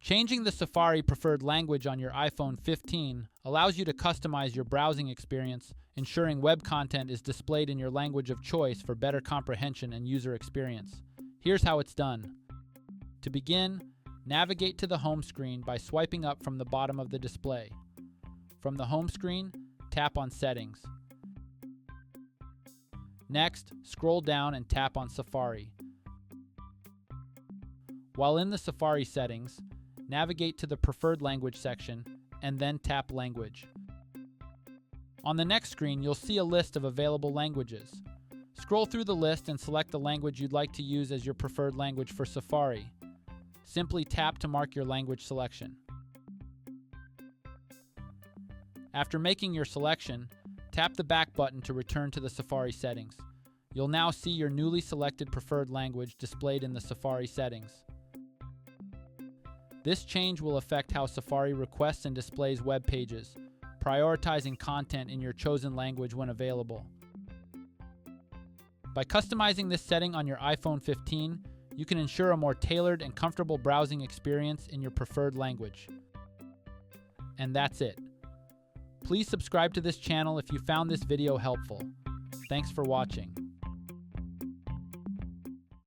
Changing the Safari preferred language on your iPhone 15 allows you to customize your browsing experience, ensuring web content is displayed in your language of choice for better comprehension and user experience. Here's how it's done. To begin, navigate to the home screen by swiping up from the bottom of the display. From the home screen, tap on Settings. Next, scroll down and tap on Safari. While in the Safari settings, navigate to the Preferred Language section and then tap Language. On the next screen, you'll see a list of available languages. Scroll through the list and select the language you'd like to use as your preferred language for Safari. Simply tap to mark your language selection. After making your selection, tap the back button to return to the Safari settings. You'll now see your newly selected preferred language displayed in the Safari settings. This change will affect how Safari requests and displays web pages, prioritizing content in your chosen language when available. By customizing this setting on your iPhone 15, you can ensure a more tailored and comfortable browsing experience in your preferred language. And that's it. Please subscribe to this channel if you found this video helpful. Thanks for watching.